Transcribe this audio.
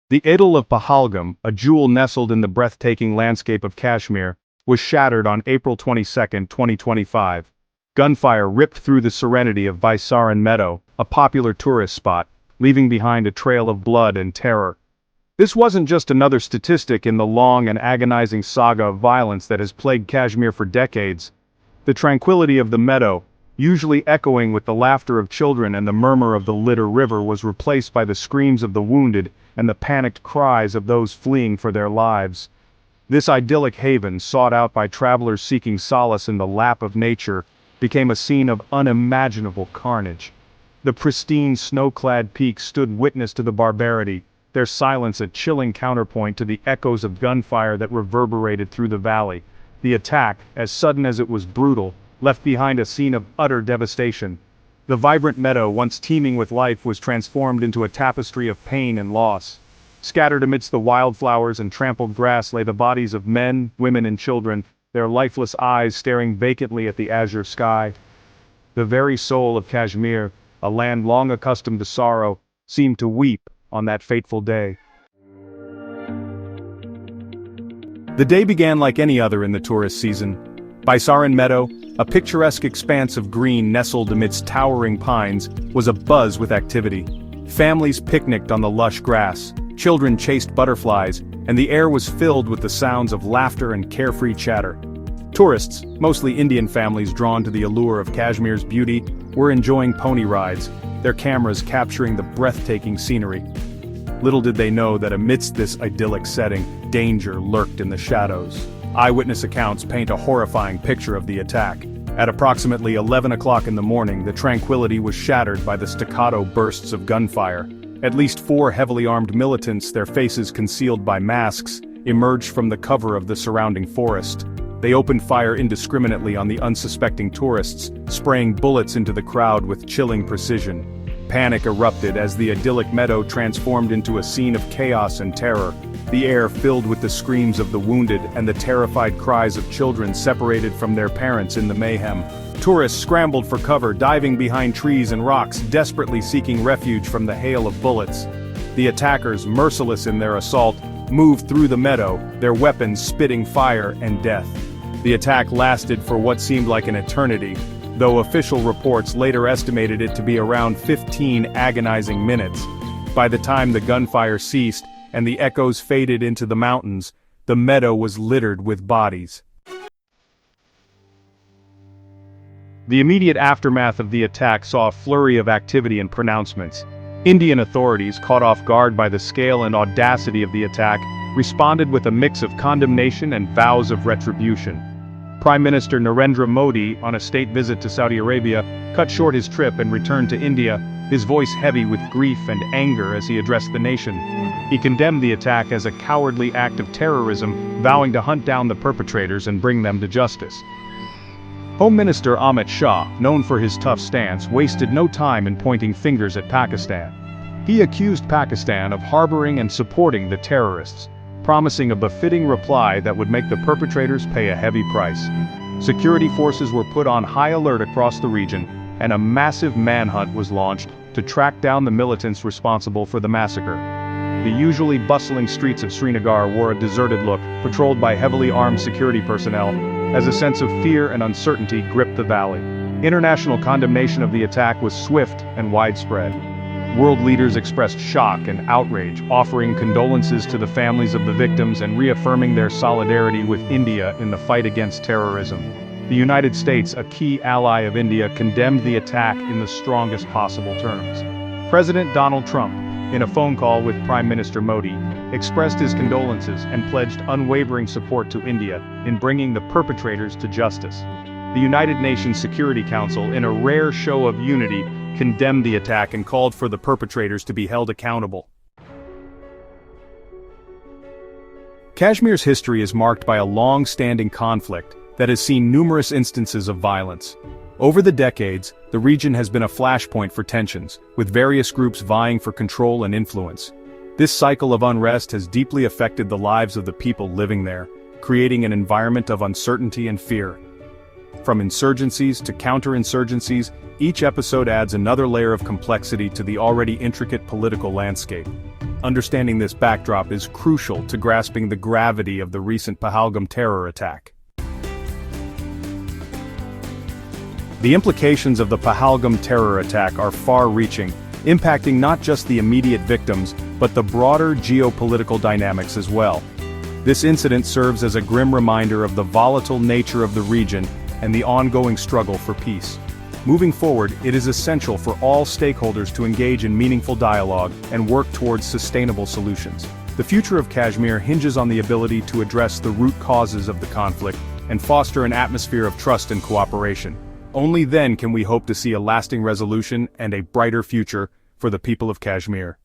The idyll of Pahalgam, a jewel nestled in the breathtaking landscape of Kashmir, was shattered on April 22, 2025. Gunfire ripped through the serenity of Baisaran Meadow, a popular tourist spot, leaving behind a trail of blood and terror. This wasn't just another statistic in the long and agonizing saga of violence that has plagued Kashmir for decades. The tranquility of the meadow, usually echoing with the laughter of children and the murmur of the Litter River, was replaced by the screams of the wounded and the panicked cries of those fleeing for their lives. This idyllic haven, sought out by travelers seeking solace in the lap of nature, became a scene of unimaginable carnage. The pristine snow-clad peaks stood witness to the barbarity, their silence a chilling counterpoint to the echoes of gunfire that reverberated through the valley. The attack, as sudden as it was brutal, left behind a scene of utter devastation. The vibrant meadow, once teeming with life, was transformed into a tapestry of pain and loss. Scattered amidst the wildflowers and trampled grass lay the bodies of men, women and children, their lifeless eyes staring vacantly at the azure sky. The very soul of Kashmir, a land long accustomed to sorrow, seemed to weep on that fateful day. The day began like any other in the tourist season. Baisaran Meadow, a picturesque expanse of green nestled amidst towering pines, was abuzz with activity. Families picnicked on the lush grass, children chased butterflies, and the air was filled with the sounds of laughter and carefree chatter. Tourists, mostly Indian families drawn to the allure of Kashmir's beauty, were enjoying pony rides, their cameras capturing the breathtaking scenery. Little did they know that amidst this idyllic setting, danger lurked in the shadows. Eyewitness accounts paint a horrifying picture of the attack. At approximately 11 o'clock in the morning, the tranquility was shattered by the staccato bursts of gunfire. At least 4 heavily armed militants, their faces concealed by masks, emerged from the cover of the surrounding forest. They opened fire indiscriminately on the unsuspecting tourists, spraying bullets into the crowd with chilling precision. Panic erupted as the idyllic meadow transformed into a scene of chaos and terror, the air filled with the screams of the wounded and the terrified cries of children separated from their parents in the mayhem. Tourists scrambled for cover, diving behind trees and rocks, desperately seeking refuge from the hail of bullets. The attackers, merciless in their assault, moved through the meadow, their weapons spitting fire and death. The attack lasted for what seemed like an eternity, though official reports later estimated it to be around 15 agonizing minutes. By the time the gunfire ceased and the echoes faded into the mountains, the meadow was littered with bodies. The immediate aftermath of the attack saw a flurry of activity and pronouncements. Indian authorities, caught off guard by the scale and audacity of the attack, responded with a mix of condemnation and vows of retribution. Prime Minister Narendra Modi, on a state visit to Saudi Arabia, cut short his trip and returned to India, his voice heavy with grief and anger as he addressed the nation. He condemned the attack as a cowardly act of terrorism, vowing to hunt down the perpetrators and bring them to justice. Home Minister Amit Shah, known for his tough stance, wasted no time in pointing fingers at Pakistan. He accused Pakistan of harboring and supporting the terrorists, promising a befitting reply that would make the perpetrators pay a heavy price. Security forces were put on high alert across the region, and a massive manhunt was launched to track down the militants responsible for the massacre. The usually bustling streets of Srinagar wore a deserted look, patrolled by heavily armed security personnel, as a sense of fear and uncertainty gripped the valley. International condemnation of the attack was swift and widespread. World leaders expressed shock and outrage, offering condolences to the families of the victims and reaffirming their solidarity with India in the fight against terrorism. The United States, a key ally of India, condemned the attack in the strongest possible terms. President Donald Trump, in a phone call with Prime Minister Modi, expressed his condolences and pledged unwavering support to India in bringing the perpetrators to justice. The United Nations Security Council, in a rare show of unity, condemned the attack and called for the perpetrators to be held accountable. Kashmir's history is marked by a long-standing conflict that has seen numerous instances of violence. Over the decades, the region has been a flashpoint for tensions, with various groups vying for control and influence. This cycle of unrest has deeply affected the lives of the people living there, creating an environment of uncertainty and fear. From insurgencies to counterinsurgencies, each episode adds another layer of complexity to the already intricate political landscape. Understanding this backdrop is crucial to grasping the gravity of the recent Pahalgam terror attack. The implications of the Pahalgam terror attack are far-reaching, impacting not just the immediate victims, but the broader geopolitical dynamics as well. This incident serves as a grim reminder of the volatile nature of the region and the ongoing struggle for peace. Moving forward, it is essential for all stakeholders to engage in meaningful dialogue and work towards sustainable solutions. The future of Kashmir hinges on the ability to address the root causes of the conflict and foster an atmosphere of trust and cooperation. Only then can we hope to see a lasting resolution and a brighter future for the people of Kashmir.